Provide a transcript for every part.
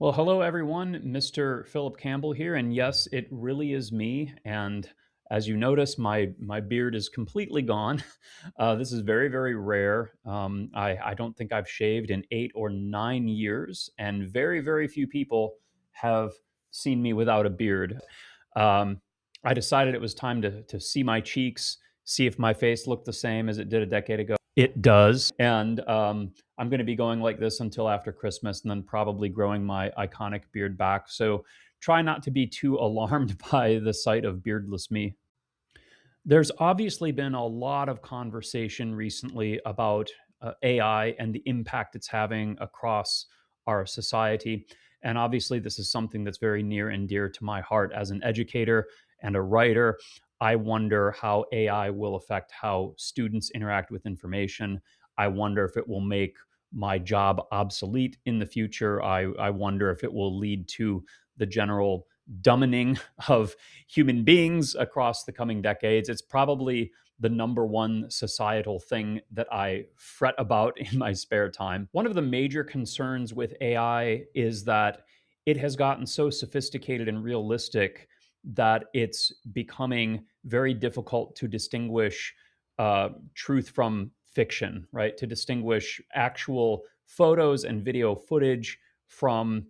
Well, hello everyone. Mr. Philip Campbell here, and yes, it really is me. And as you notice, my beard is completely gone. This is very very rare. I don't think I've shaved in 8 or 9 years, and very very few people have seen me without a beard. Um, I decided it was time to see my cheeks, see if my face looked the same as it did a decade ago. It does, and I'm going to be going like this until after Christmas, and then probably growing my iconic beard back. So try not to be too alarmed by the sight of beardless me. There's obviously been a lot of conversation recently about AI and the impact it's having across our society. And obviously, this is something that's very near and dear to my heart as an educator and a writer. I wonder how AI will affect how students interact with information. I wonder if it will make my job obsolete in the future. I wonder if it will lead to the general dumbing of human beings across the coming decades. It's probably the number one societal thing that I fret about in my spare time. One of the major concerns with AI is that it has gotten so sophisticated and realistic that it's becoming very difficult to distinguish truth from fiction, right? To distinguish actual photos and video footage from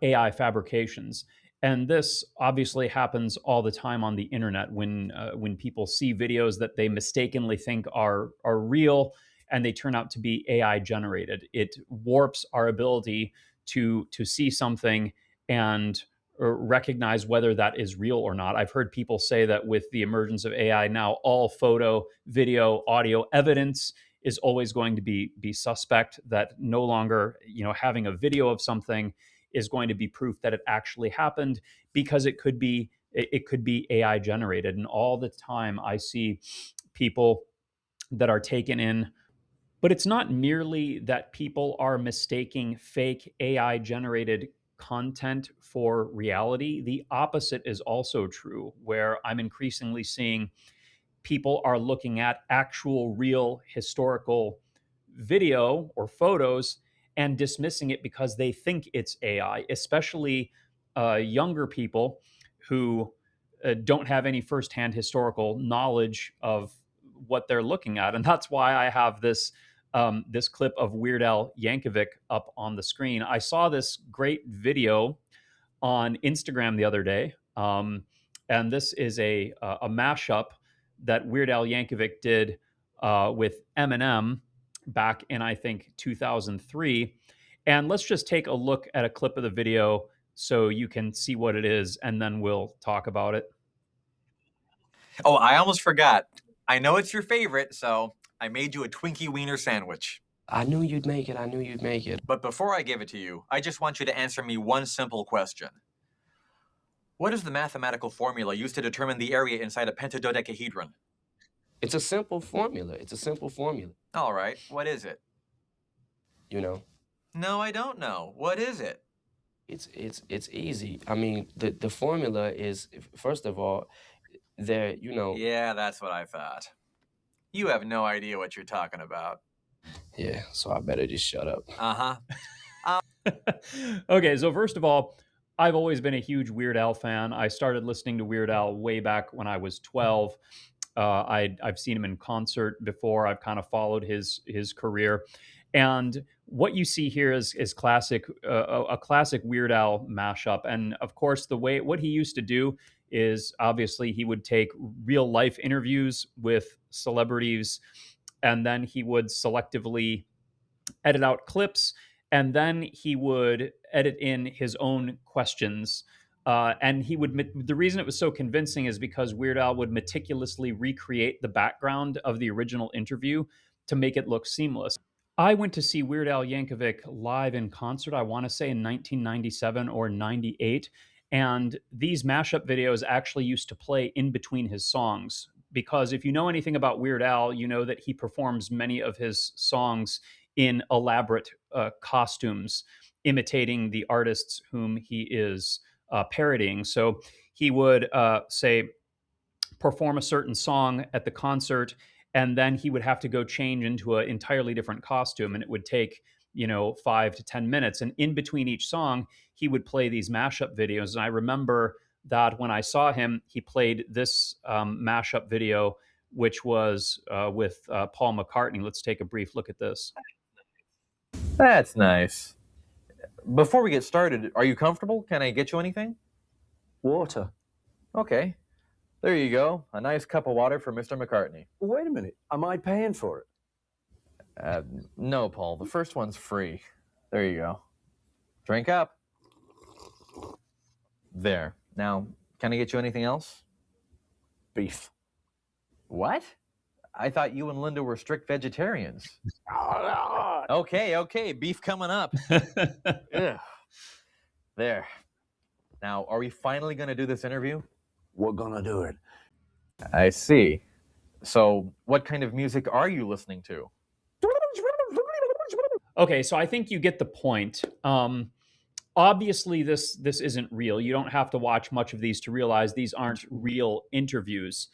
AI fabrications. And this obviously happens all the time on the internet when people see videos that they mistakenly think are real and they turn out to be AI generated. It warps our ability to see something and recognize whether that is real or not. I've heard people say that with the emergence of AI now, all photo, video, audio evidence is always going to be suspect. That no longer, having a video of something is going to be proof that it actually happened because it could be AI generated. And all the time I see people that are taken in, but it's not merely that people are mistaking fake AI generated content for reality. The opposite is also true, where I'm increasingly seeing people are looking at actual real historical video or photos and dismissing it because they think it's AI, especially younger people who don't have any firsthand historical knowledge of what they're looking at. And that's why I have this clip of Weird Al Yankovic up on the screen. I saw this great video on Instagram the other day, and this is a mashup that Weird Al Yankovic did with Eminem back in I think 2003. And let's just take a look at a clip of the video so you can see what it is, and then we'll talk about it. Oh, I almost forgot. I know it's your favorite, so I made you a Twinkie Wiener sandwich. I knew you'd make it. I knew you'd make it. But before I give it to you, I just want you to answer me one simple question. What is the mathematical formula used to determine the area inside a pentadodecahedron? It's a simple formula. It's a simple formula, All right, what is it? you know. No, I don't know. What is it? It's easy. I mean, the formula is first of all, there, Yeah, that's what I thought. You have no idea what you're talking about. yeah, so I better just shut up. Uh huh. Okay, so first of all, I've always been a huge Weird Al fan. I started listening to Weird Al way back when I was 12. I've seen him in concert before. I've kind of followed his career, and what you see here is classic a classic Weird Al mashup. And of course, the way what he used to do is obviously he would take real life interviews with celebrities, and then he would selectively edit out clips, and then he would edit in his own questions. And he would. The reason it was so convincing is because Weird Al would meticulously recreate the background of the original interview to make it look seamless. I went to see Weird Al Yankovic live in concert, I want to say in 1997 or 98. And these mashup videos actually used to play in between his songs. Because if you know anything about Weird Al, you know that he performs many of his songs in elaborate costumes, imitating the artists whom he is parodying. So he would say, perform a certain song at the concert, and then he would have to go change into an entirely different costume, and it would take 5 to 10 minutes. And in between each song, he would play these mashup videos. And I remember that when I saw him, he played this mashup video, which was with Paul McCartney. Let's take a brief look at this. That's nice. Before we get started, are you comfortable? Can I get you anything? Water. Okay. There you go. A nice cup of water for Mr. McCartney. Wait a minute. Am I paying for it? No, Paul. The first one's free. There you go. Drink up. There. Now, can I get you anything else? Beef. What? I thought you and Linda were strict vegetarians. Okay. Beef coming up. Ugh. There. Now, are we finally going to do this interview? We're gonna do it. I see. So, what kind of music are you listening to? Okay, so I think you get the point. Obviously, this isn't real. You don't have to watch much of these to realize these aren't real interviews.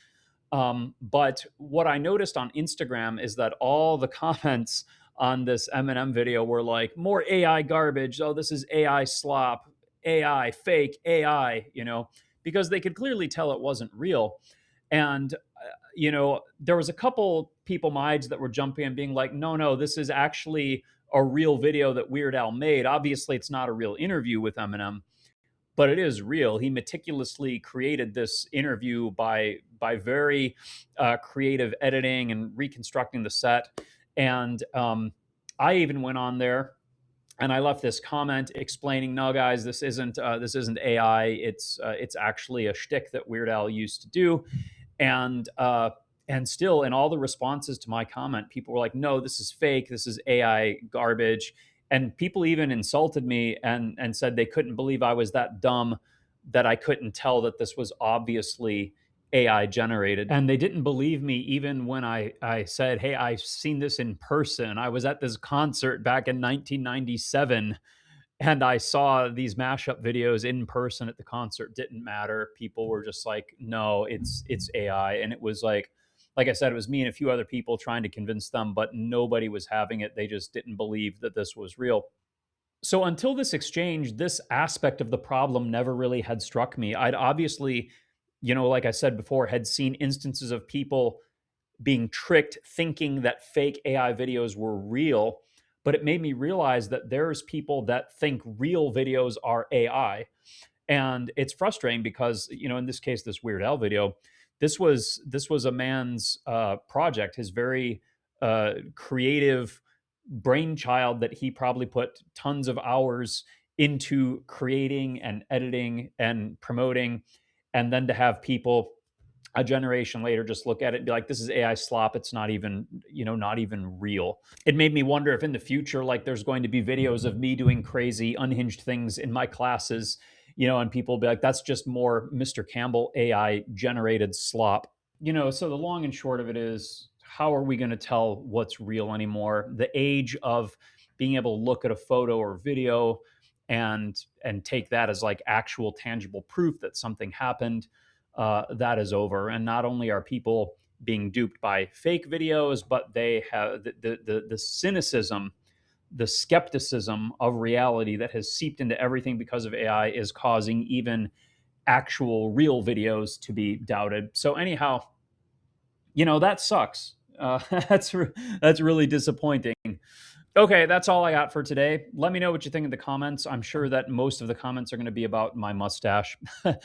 But what I noticed on Instagram is that all the comments on this Eminem video were like, more AI garbage. Oh, this is AI slop, AI, fake AI, because they could clearly tell it wasn't real. And, there was a couple people my age that were jumping and being like, no, this is actually a real video that Weird Al made. Obviously, it's not a real interview with Eminem, but it is real. He meticulously created this interview by very creative editing and reconstructing the set. And I even went on there and I left this comment explaining, no, guys, this isn't AI. It's actually a shtick that Weird Al used to do. And still, in all the responses to my comment, people were like, no, this is fake. This is AI garbage. And people even insulted me and said they couldn't believe I was that dumb that I couldn't tell that this was obviously AI generated. And they didn't believe me even when I said, hey, I've seen this in person. I was at this concert back in 1997 and I saw these mashup videos in person at the concert. Didn't matter. People were just like, no, it's AI. And it was like I said, it was me and a few other people trying to convince them, but nobody was having it. They just didn't believe that this was real. So until this exchange, this aspect of the problem never really had struck me. I'd obviously, like I said before, had seen instances of people being tricked thinking that fake AI videos were real, but it made me realize that there's people that think real videos are AI. And it's frustrating because, in this case, this Weird Al video, this was a man's project, his very creative brainchild that he probably put tons of hours into creating and editing and promoting, and then to have people a generation later just look at it and be like, this is AI slop. It's not even, not even real. It made me wonder if in the future, like, there's going to be videos of me doing crazy unhinged things in my classes, and people will be like, that's just more Mr. Campbell AI generated slop. So the long and short of it is, how are we going to tell what's real anymore? The age of being able to look at a photo or video and take that as like actual tangible proof that something happened, that is over. And not only are people being duped by fake videos, but they have the cynicism, the skepticism of reality that has seeped into everything because of AI is causing even actual real videos to be doubted. So anyhow, that sucks. That's really disappointing. Okay, that's all I got for today. Let me know what you think in the comments. I'm sure that most of the comments are going to be about my mustache. But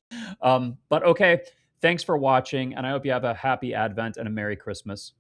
okay, thanks for watching, and I hope you have a happy Advent and a Merry Christmas.